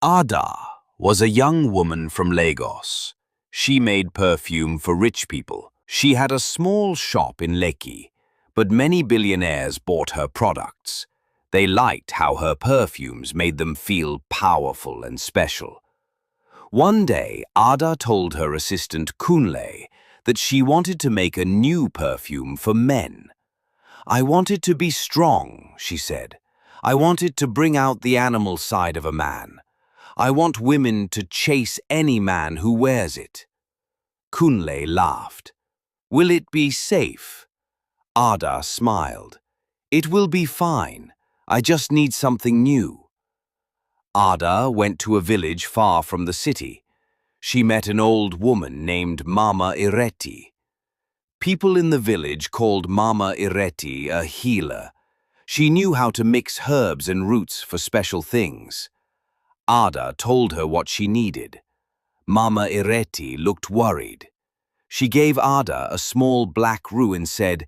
Ada was a young woman from Lagos. She made perfume for rich people. She had a small shop in Lekki, but many billionaires bought her products. They liked how her perfumes made them feel powerful and special. One day, Ada told her assistant Kunle that she wanted to make a new perfume for men. "I want it to be strong," she said. "I want it to bring out the animal side of a man. I want women to chase any man who wears it." Kunle laughed. "Will it be safe?" Ada smiled. "It will be fine. I just need something new." Ada went to a village far from the city. She met an old woman named Mama Ireti. People in the village called Mama Ireti a healer. She knew how to mix herbs and roots for special things. Ada told her what she needed. Mama Ireti looked worried. She gave Ada a small black root and said,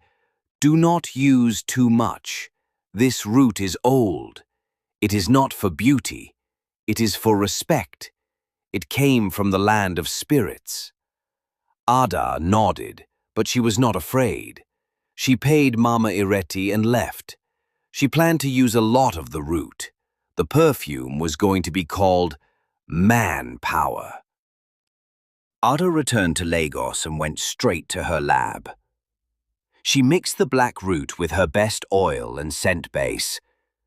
"Do not use too much. This root is old. It is not for beauty. It is for respect. It came from the land of spirits." Ada nodded, but she was not afraid. She paid Mama Ireti and left. She planned to use a lot of the root. The perfume was going to be called Man Power. Ada returned to Lagos and went straight to her lab. She mixed the black root with her best oil and scent base.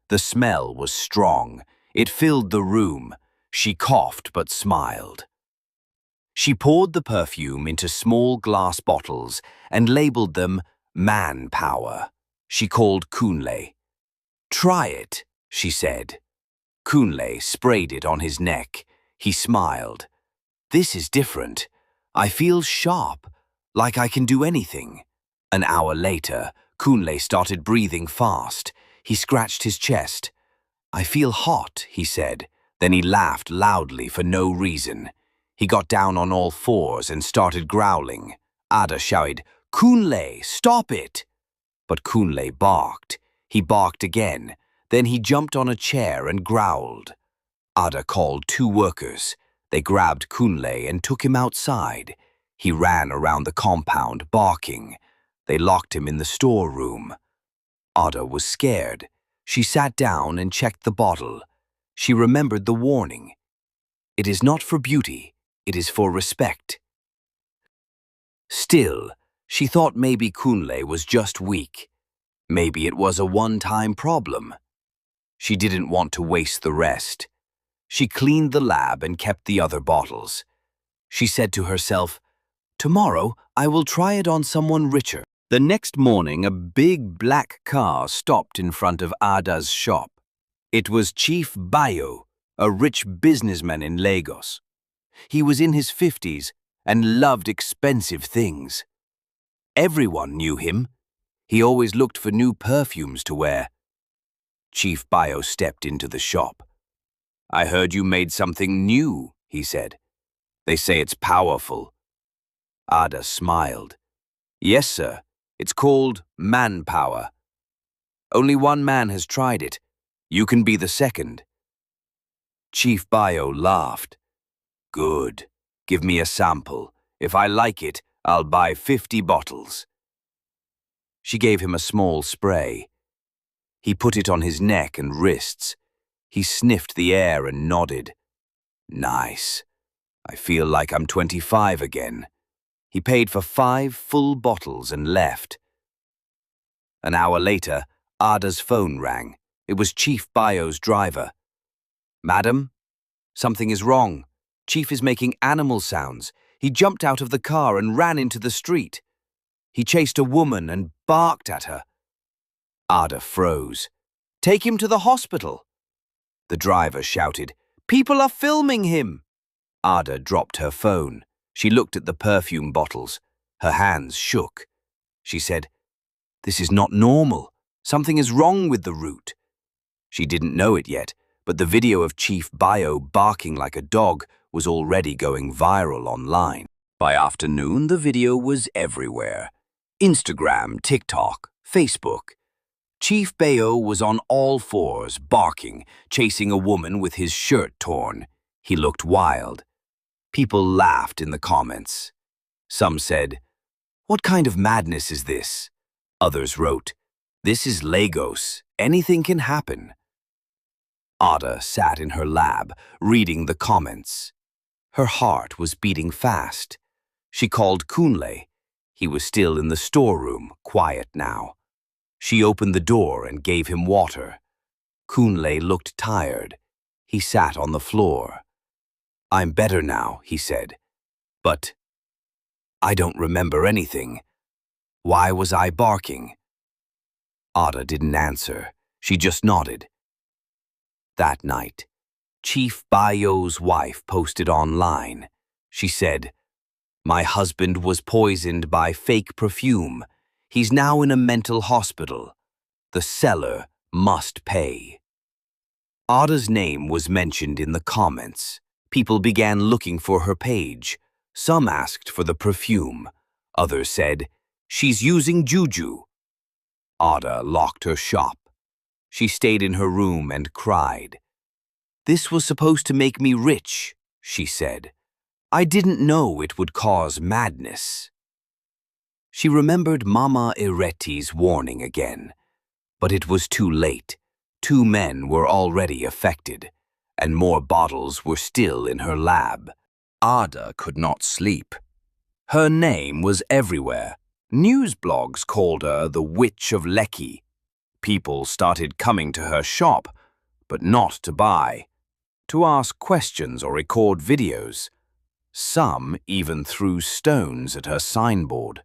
The smell was strong. It filled the room. She coughed but smiled. She poured the perfume into small glass bottles and labeled them Man Power. She called Kunle. "Try it," she said. Kunle sprayed it on his neck. He smiled. "This is different. I feel sharp, like I can do anything." An hour later, Kunle started breathing fast. He scratched his chest. "I feel hot," he said. Then he laughed loudly for no reason. He got down on all fours and started growling. Ada shouted, "Kunle, stop it!" But Kunle barked. He barked again. Then he jumped on a chair and growled. Ada called 2 workers. They grabbed Kunle and took him outside. He ran around the compound, barking. They locked him in the storeroom. Ada was scared. She sat down and checked the bottle. She remembered the warning. "It is not for beauty, it is for respect." Still, she thought maybe Kunle was just weak. Maybe it was a one-time problem. She didn't want to waste the rest. She cleaned the lab and kept the other bottles. She said to herself, "Tomorrow I will try it on someone richer." The next morning, a big black car stopped in front of Ada's shop. It was Chief Bayo, a rich businessman in Lagos. He was in his 50s and loved expensive things. Everyone knew him. He always looked for new perfumes to wear. Chief Bayo stepped into the shop. "I heard you made something new," he said. "They say it's powerful." Ada smiled. "Yes, sir. It's called Man Power. Only one man has tried it. You can be the second." Chief Bayo laughed. "Good. Give me a sample. If I like it, I'll buy 50 bottles." She gave him a small spray. He put it on his neck and wrists. He sniffed the air and nodded. "Nice. I feel like I'm 25 again." He paid for 5 full bottles and left. An hour later, Ada's phone rang. It was Chief Bayo's driver. "Madam, something is wrong. Chief is making animal sounds. He jumped out of the car and ran into the street. He chased a woman and barked at her." Ada froze. "Take him to the hospital." The driver shouted, "People are filming him." Ada dropped her phone. She looked at the perfume bottles. Her hands shook. She said, "This is not normal. Something is wrong with the root." She didn't know it yet, but the video of Chief Bayo barking like a dog was already going viral online. By afternoon, the video was everywhere. Instagram, TikTok, Facebook. Chief Bayo was on all fours, barking, chasing a woman with his shirt torn. He looked wild. People laughed in the comments. Some said, "What kind of madness is this?" Others wrote, "This is Lagos. Anything can happen." Ada sat in her lab, reading the comments. Her heart was beating fast. She called Kunle. He was still in the storeroom, quiet now. She opened the door and gave him water. Kunle looked tired. He sat on the floor. "I'm better now," he said. "But I don't remember anything. Why was I barking?" Ada didn't answer. She just nodded. That night, Chief Bayo's wife posted online. She said, "My husband was poisoned by fake perfume. He's now in a mental hospital. The seller must pay." Ada's name was mentioned in the comments. People began looking for her page. Some asked for the perfume. Others said, "She's using juju." Ada locked her shop. She stayed in her room and cried. "This was supposed to make me rich," she said. "I didn't know it would cause madness." She remembered Mama Ireti's warning again. But it was too late. 2 men were already affected, and more bottles were still in her lab. Ada could not sleep. Her name was everywhere. News blogs called her the Witch of Lekki. People started coming to her shop, but not to buy, to ask questions or record videos. Some even threw stones at her signboard.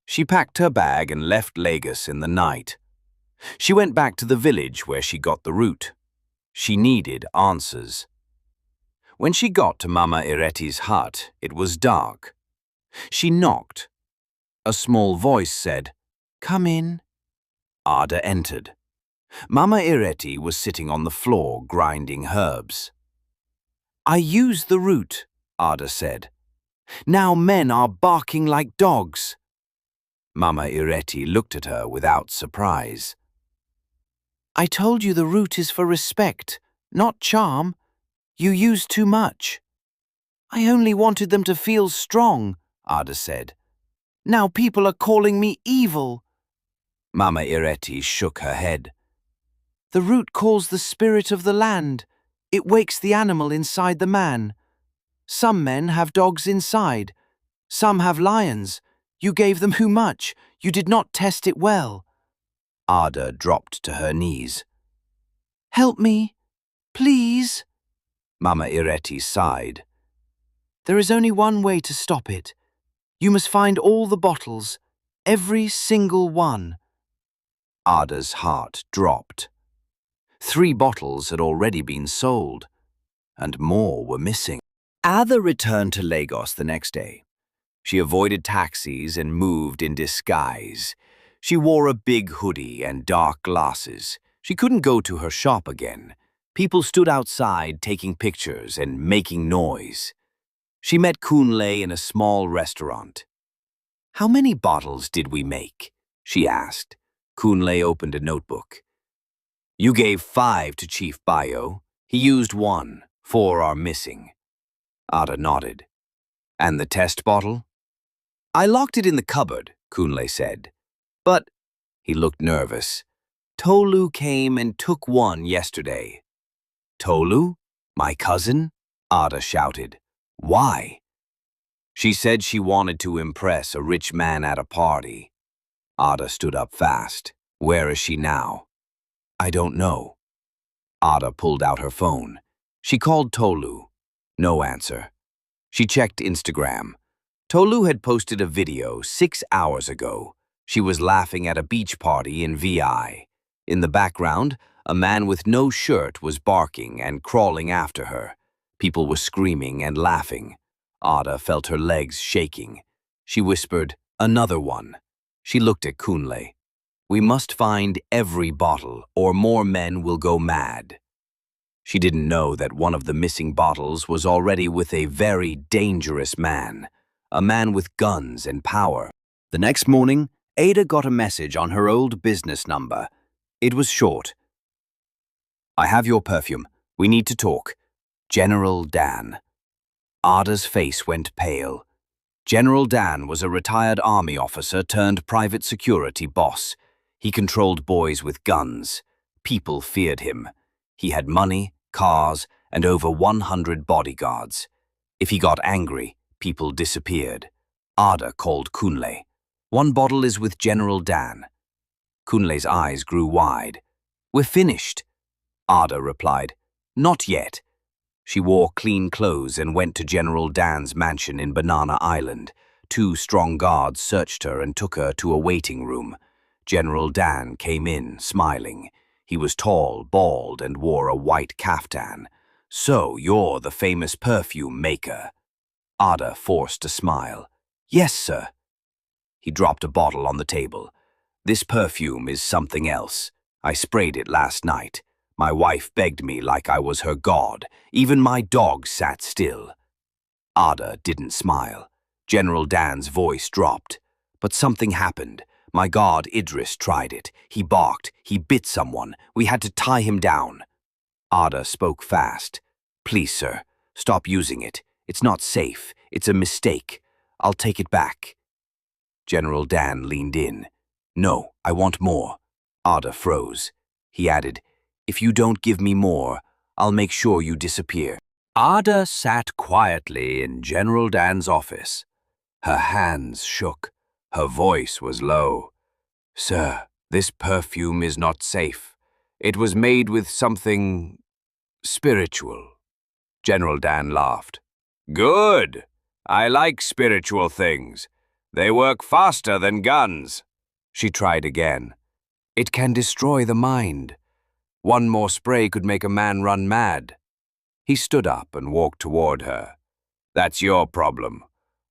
She packed her bag and left Lagos in the night. She went back to the village where she got the root. She needed answers. When she got to Mama Ireti's hut, it was dark. She knocked. A small voice said, "Come in." Ada entered. Mama Ireti was sitting on the floor grinding herbs. "I used the root," Ada said. "Now men are barking like dogs." Mama Ireti looked at her without surprise. "I told you the root is for respect, not charm. You use too much." "I only wanted them to feel strong," Ada said. "Now people are calling me evil." Mama Ireti shook her head. "The root calls the spirit of the land. It wakes the animal inside the man. Some men have dogs inside. Some have lions. You gave them too much. You did not test it well." Ada dropped to her knees. "Help me, please." Mama Ireti sighed. "There is only one way to stop it. You must find all the bottles, every single one." Ada's heart dropped. 3 bottles had already been sold, and more were missing. Ada returned to Lagos the next day. She avoided taxis and moved in disguise. She wore a big hoodie and dark glasses. She couldn't go to her shop again. People stood outside taking pictures and making noise. She met Kunle in a small restaurant. "How many bottles did we make?" she asked. Kunle opened a notebook. "You gave 5 to Chief Bayo. He used 1. 4 are missing." Ada nodded. "And the test bottle?" "I locked it in the cupboard," Kunle said. "But," he looked nervous, "Tolu came and took 1 yesterday." "Tolu? My cousin?" Ada shouted. "Why?" "She said she wanted to impress a rich man at a party." Ada stood up fast. "Where is she now?" "I don't know." Ada pulled out her phone. She called Tolu. No answer. She checked Instagram. Tolu had posted a video 6 hours ago. She was laughing at a beach party in VI. In the background, a man with no shirt was barking and crawling after her. People were screaming and laughing. Ada felt her legs shaking. She whispered, "Another one." She looked at Kunle. "We must find every bottle, or more men will go mad." She didn't know that one of the missing bottles was already with a very dangerous man, a man with guns and power. The next morning, Ada got a message on her old business number. It was short. "I have your perfume. We need to talk." General Dan. Ada's face went pale. General Dan was a retired army officer turned private security boss. He controlled boys with guns. People feared him. He had money, cars, and over 100 bodyguards. If he got angry, people disappeared. Ada called Kunle. "One bottle is with General Dan." Kunle's eyes grew wide. "We're finished." Ada replied, "Not yet." She wore clean clothes and went to General Dan's mansion in Banana Island. 2 strong guards searched her and took her to a waiting room. General Dan came in, smiling. He was tall, bald, and wore a white kaftan. "So you're the famous perfume maker." Ada forced a smile. "Yes, sir." He dropped a bottle on the table. "This perfume is something else. I sprayed it last night. My wife begged me like I was her god. Even my dog sat still." Ada didn't smile. General Dan's voice dropped. "But something happened. My god Idris tried it. He barked. He bit someone. We had to tie him down." Ada spoke fast. "Please, sir, stop using it. It's not safe. It's a mistake. I'll take it back." General Dan leaned in. "No, I want more." Ada froze. He added, "If you don't give me more, I'll make sure you disappear." Ada sat quietly in General Dan's office. Her hands shook. Her voice was low. "Sir, this perfume is not safe. It was made with something spiritual." General Dan laughed. "Good. I like spiritual things. They work faster than guns." She tried again. "It can destroy the mind. One more spray could make a man run mad." He stood up and walked toward her. "That's your problem.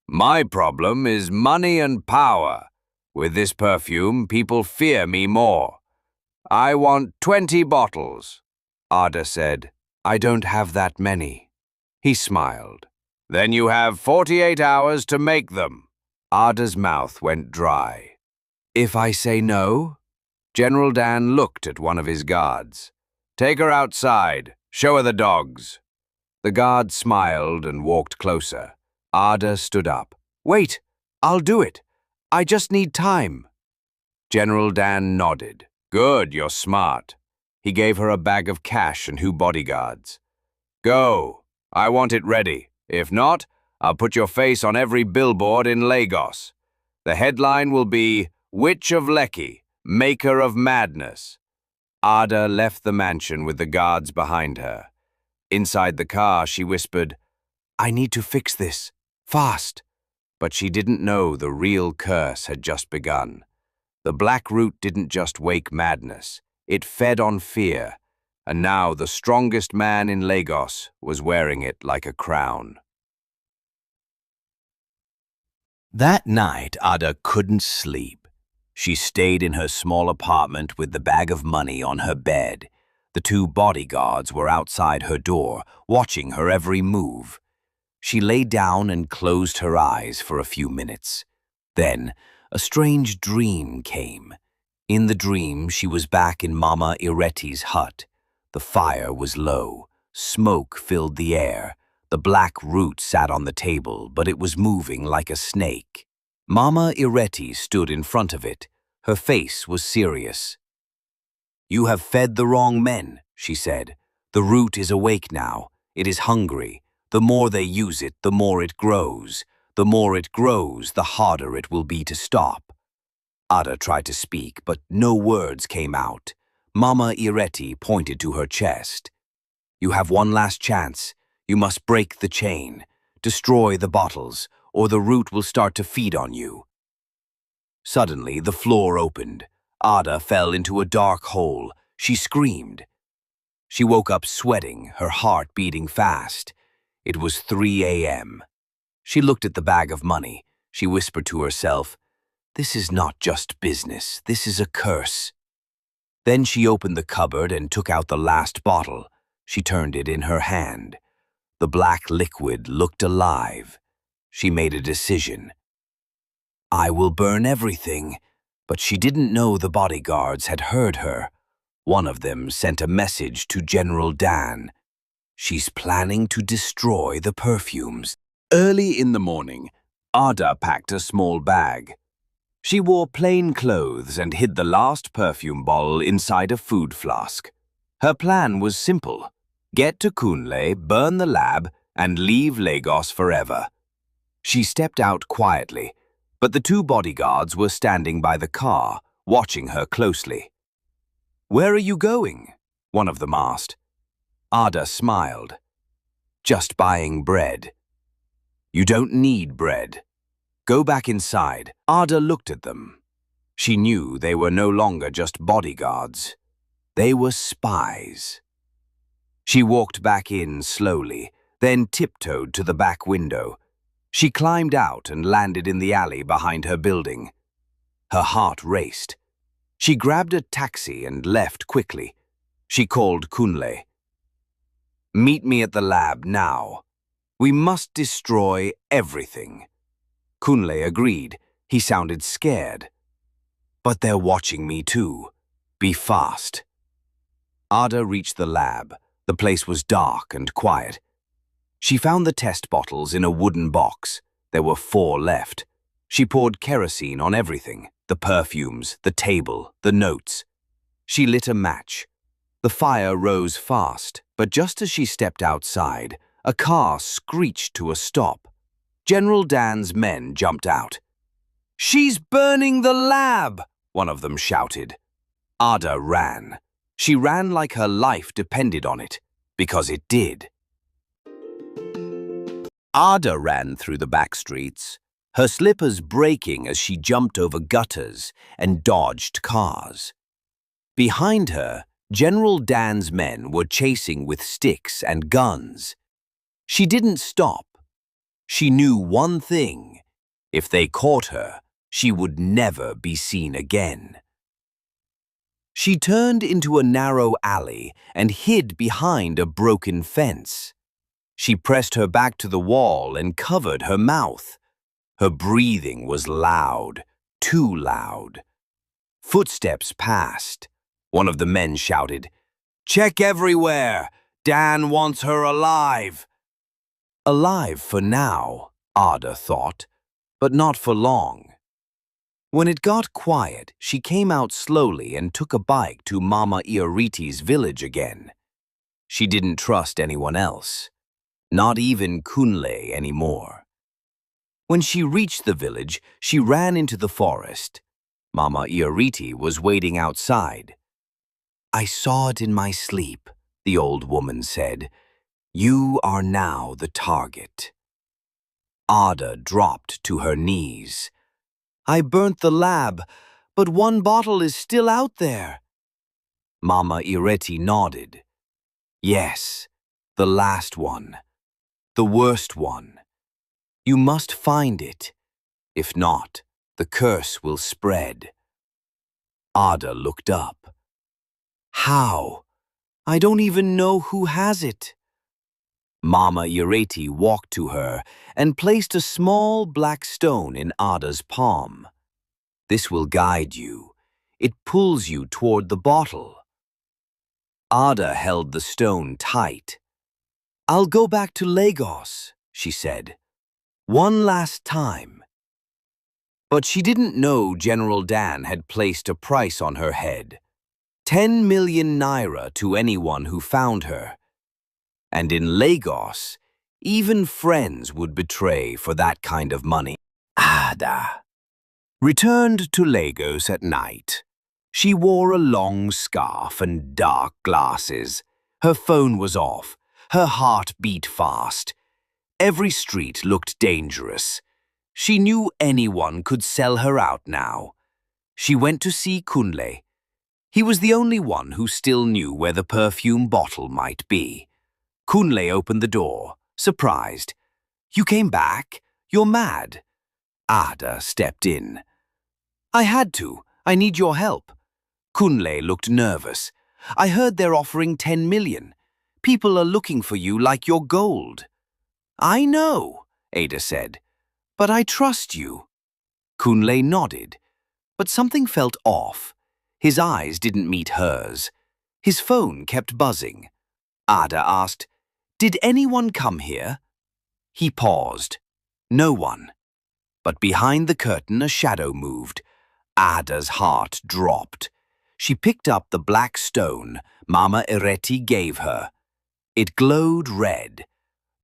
My problem is money and power. With this perfume, people fear me more. I want 20 bottles." Ada said, "I don't have that many." He smiled. "Then you have 48 hours to make them." Ada's mouth went dry. "If I say no?" General Dan looked at one of his guards. "Take her outside. Show her the dogs." The guard smiled and walked closer. Ada stood up. "Wait, I'll do it. I just need time." General Dan nodded. "Good, you're smart." He gave her a bag of cash and 2 bodyguards. "Go. I want it ready. If not, I'll put your face on every billboard in Lagos. The headline will be, 'Witch of Lekki, Maker of Madness.'" Ada left the mansion with the guards behind her. Inside the car, she whispered, "I need to fix this. Fast." But she didn't know the real curse had just begun. The black root didn't just wake madness. It fed on fear. And now the strongest man in Lagos was wearing it like a crown. That night, Ada couldn't sleep. She stayed in her small apartment with the bag of money on her bed. The 2 bodyguards were outside her door, watching her every move. She lay down and closed her eyes for a few minutes. Then, a strange dream came. In the dream, she was back in Mama Iretti's hut. The fire was low. Smoke filled the air. The black root sat on the table, but it was moving like a snake. Mama Iretti stood in front of it. Her face was serious. "You have fed the wrong men," she said. "The root is awake now. It is hungry. The more they use it, the more it grows. The more it grows, the harder it will be to stop." Ada tried to speak, but no words came out. Mama Iretti pointed to her chest. "You have one last chance. You must break the chain. Destroy the bottles, or the root will start to feed on you." Suddenly, the floor opened. Ada fell into a dark hole. She screamed. She woke up sweating, her heart beating fast. It was 3 a.m. She looked at the bag of money. She whispered to herself, "This is not just business. This is a curse." Then she opened the cupboard and took out the last bottle. She turned it in her hand. The black liquid looked alive. She made a decision. "I will burn everything." But she didn't know the bodyguards had heard her. One of them sent a message to General Dan. She's planning to destroy the perfumes. Early in the morning, Ada packed a small bag. She wore plain clothes and hid the last perfume bottle inside a food flask. Her plan was simple: get to Kunle, burn the lab, and leave Lagos forever. She stepped out quietly, but the two bodyguards were standing by the car, watching her closely. "Where are you going?" one of them asked. Ada smiled. "Just buying bread." "You don't need bread. Go back inside." Ada looked at them. She knew they were no longer just bodyguards. They were spies. She walked back in slowly, then tiptoed to the back window. She climbed out and landed in the alley behind her building. Her heart raced. She grabbed a taxi and left quickly. She called Kunle. "Meet me at the lab now. We must destroy everything." Kunle agreed. He sounded scared. "But they're watching me too. Be fast." Ada reached the lab. The place was dark and quiet. She found the test bottles in a wooden box. There were 4 left. She poured kerosene on everything: the perfumes, the table, the notes. She lit a match. The fire rose fast, but just as she stepped outside, a car screeched to a stop. General Dan's men jumped out. "She's burning the lab!" one of them shouted. Ada ran. She ran like her life depended on it, because it did. Ada ran through the back streets, her slippers breaking as she jumped over gutters and dodged cars. Behind her, General Dan's men were chasing with sticks and guns. She didn't stop. She knew one thing: if they caught her, she would never be seen again. She turned into a narrow alley and hid behind a broken fence. She pressed her back to the wall and covered her mouth. Her breathing was loud, too loud. Footsteps passed. One of the men shouted, "Check everywhere! Dan wants her alive!" Alive for now, Ada thought, but not for long. When it got quiet, she came out slowly and took a bike to Mama Ioriti's village again. She didn't trust anyone else, not even Kunle anymore. When she reached the village, she ran into the forest. Mama Ioriti was waiting outside. "I saw it in my sleep," the old woman said. "You are now the target." Ada dropped to her knees. "I burnt the lab, but one bottle is still out there." Mama Ioriti nodded. "Yes, the last one. The worst one. You must find it. If not, the curse will spread." Ada looked up. "How? I don't even know who has it." Mama Ioriti walked to her and placed a small black stone in Ada's palm. "This will guide you. It pulls you toward the bottle." Ada held the stone tight. "I'll go back to Lagos," she said. "One last time." But she didn't know General Dan had placed a price on her head. 10 million naira to anyone who found her. And in Lagos, even friends would betray for that kind of money. Ada returned to Lagos at night. She wore a long scarf and dark glasses. Her phone was off. Her heart beat fast. Every street looked dangerous. She knew anyone could sell her out now. She went to see Kunle. He was the only one who still knew where the perfume bottle might be. Kunle opened the door, surprised. "You came back? You're mad." Ada stepped in. "I had to. I need your help." Kunle looked nervous. "I heard they're offering 10 million. People are looking for you like you're gold." "I know," Ada said, "but I trust you." Kunle nodded, but something felt off. His eyes didn't meet hers. His phone kept buzzing. Ada asked, Did anyone come here? He paused. No one. But behind the curtain a shadow moved. Ada's heart dropped. She picked up the black stone Mama Ireti gave her. It glowed red.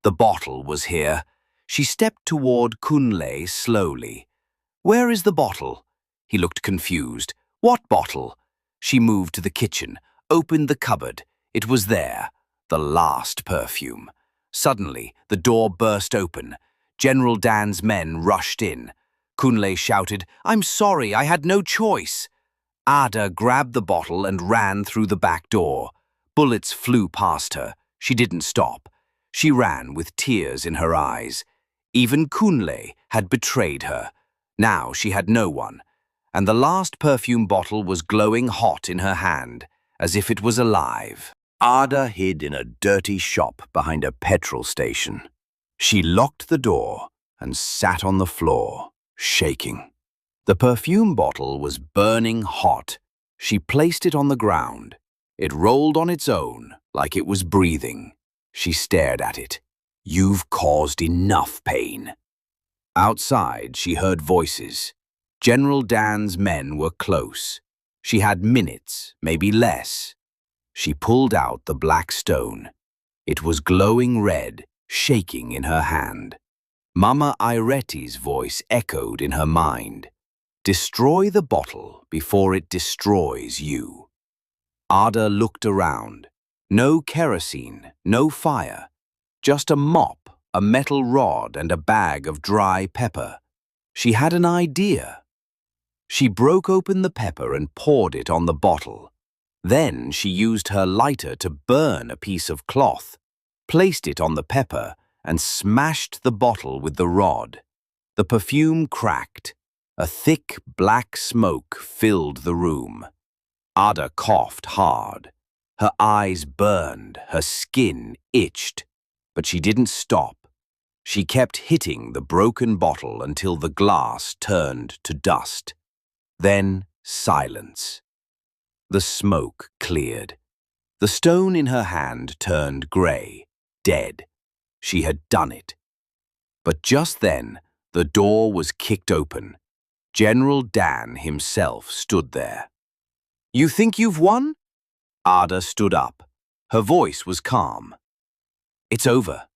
The bottle was here. She stepped toward Kunle slowly. Where is the bottle? He looked confused. What bottle? She moved to the kitchen, opened the cupboard. It was there, the last perfume. Suddenly, the door burst open. General Dan's men rushed in. Kunle shouted, "I'm sorry, I had no choice." Ada grabbed the bottle and ran through the back door. Bullets flew past her. She didn't stop. She ran with tears in her eyes. Even Kunle had betrayed her. Now she had no one, and the last perfume bottle was glowing hot in her hand, as if it was alive. Ada hid in a dirty shop behind a petrol station. She locked the door and sat on the floor, shaking. The perfume bottle was burning hot. She placed it on the ground. It rolled on its own, like it was breathing. She stared at it. "You've caused enough pain." Outside, she heard voices. General Dan's men were close. She had minutes, maybe less. She pulled out the black stone. It was glowing red, shaking in her hand. Mama Ireti's voice echoed in her mind. "Destroy the bottle before it destroys you." Ada looked around. No kerosene, no fire. Just a mop, a metal rod, and a bag of dry pepper. She had an idea. She broke open the pepper and poured it on the bottle. Then she used her lighter to burn a piece of cloth, placed it on the pepper, and smashed the bottle with the rod. The perfume cracked. A thick black smoke filled the room. Ada coughed hard. Her eyes burned, her skin itched. But she didn't stop. She kept hitting the broken bottle until the glass turned to dust. Then silence. The smoke cleared. The stone in her hand turned grey, dead. She had done it. But just then, the door was kicked open. General Dan himself stood there. "You think you've won?" Ada stood up. Her voice was calm. "It's over.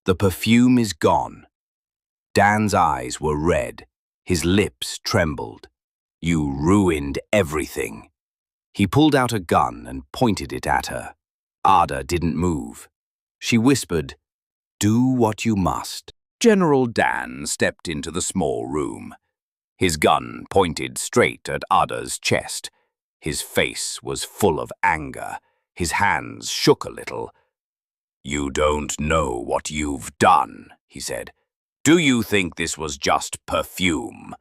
The perfume is gone." Dan's eyes were red. His lips trembled. "You ruined everything." He pulled out a gun and pointed it at her. Ada didn't move. She whispered, "Do what you must." General Dan stepped into the small room. His gun pointed straight at Ada's chest. His face was full of anger. His hands shook a little. "You don't know what you've done," he said. "Do you think this was just perfume?"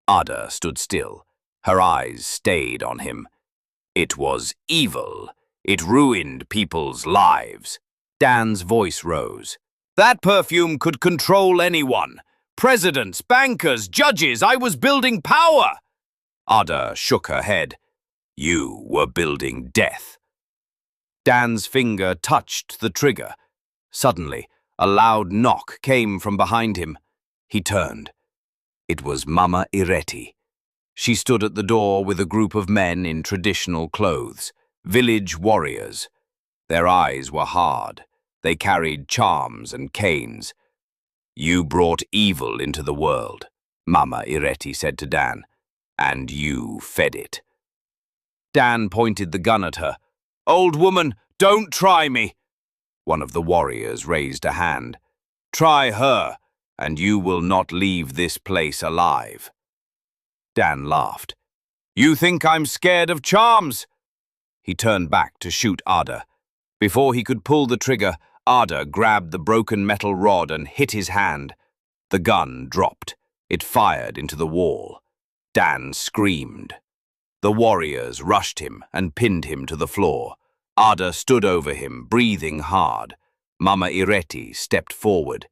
Ada stood still. Her eyes stayed on him. "It was evil. It ruined people's lives." Dan's voice rose. "That perfume could control anyone. Presidents, bankers, judges. I was building power." Ada shook her head. "You were building death." Dan's finger touched the trigger. Suddenly, a loud knock came from behind him. He turned. It was Mama Ireti. She stood at the door with a group of men in traditional clothes, village warriors. Their eyes were hard. They carried charms and canes. "You brought evil into the world," Mama Ireti said to Dan, "and you fed it." Dan pointed the gun at her. "Old woman, don't try me." One of the warriors raised a hand. "Try her, and you will not leave this place alive." Dan laughed. "You think I'm scared of charms?" He turned back to shoot Ada. Before he could pull the trigger, Ada grabbed the broken metal rod and hit his hand. The gun dropped. It fired into the wall. Dan screamed. The warriors rushed him and pinned him to the floor. Ada stood over him, breathing hard. Mama Ireti stepped forward.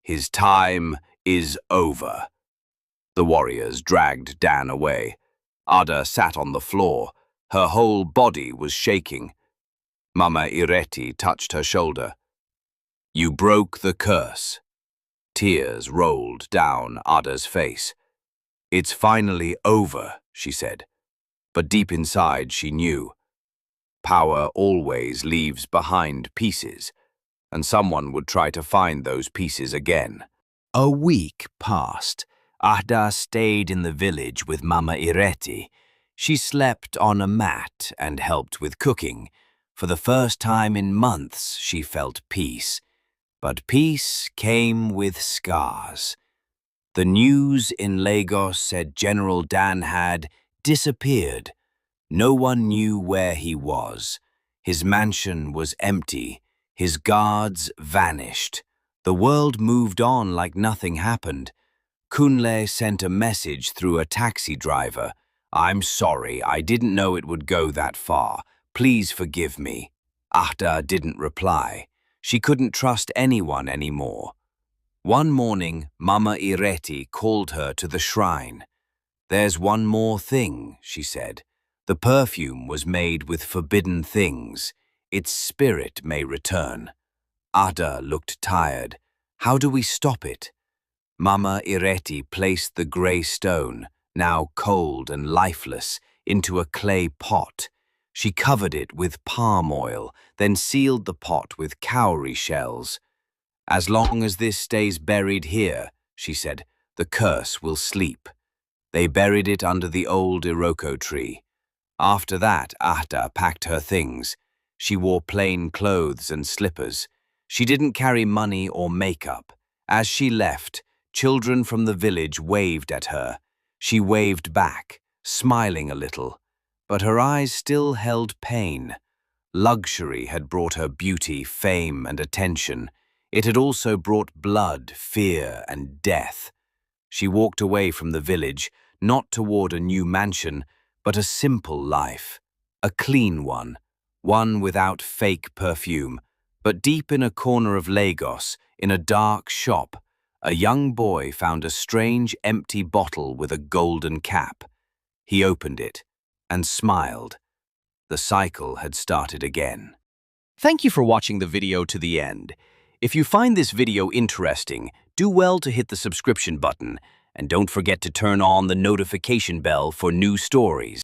"His time is over." The warriors dragged Dan away. Ada sat on the floor. Her whole body was shaking. Mama Ireti touched her shoulder. You broke the curse. Tears rolled down Ada's face. It's finally over, she said. But deep inside she knew. Power always leaves behind pieces, and someone would try to find those pieces again. A week passed. Ada stayed in the village with Mama Ireti. She slept on a mat and helped with cooking. For the first time in months, she felt peace. But peace came with scars. The news in Lagos said General Dan had disappeared. No one knew where he was. His mansion was empty. His guards vanished. The world moved on like nothing happened. Kunle sent a message through a taxi driver. "I'm sorry, I didn't know it would go that far. Please forgive me." Ada didn't reply. She couldn't trust anyone anymore. One morning, Mama Ireti called her to the shrine. "There's one more thing," she said. "The perfume was made with forbidden things. Its spirit may return." Ada looked tired. "How do we stop it?" Mama Ireti placed the grey stone, now cold and lifeless, into a clay pot. She covered it with palm oil, then sealed the pot with cowrie shells. "As long as this stays buried here," she said, "the curse will sleep." They buried it under the old Iroko tree. After that, Ada packed her things. She wore plain clothes and slippers. She didn't carry money or makeup. As she left, children from the village waved at her. She waved back, smiling a little, but her eyes still held pain. Luxury had brought her beauty, fame, and attention. It had also brought blood, fear, and death. She walked away from the village, not toward a new mansion, but a simple life, a clean one without fake perfume. But deep in a corner of Lagos, in a dark shop, a young boy found a strange empty bottle with a golden cap. He opened it and smiled. The cycle had started again. Thank you for watching the video to the end. If you find this video interesting, do well to hit the subscription button, and don't forget to turn on the notification bell for new stories.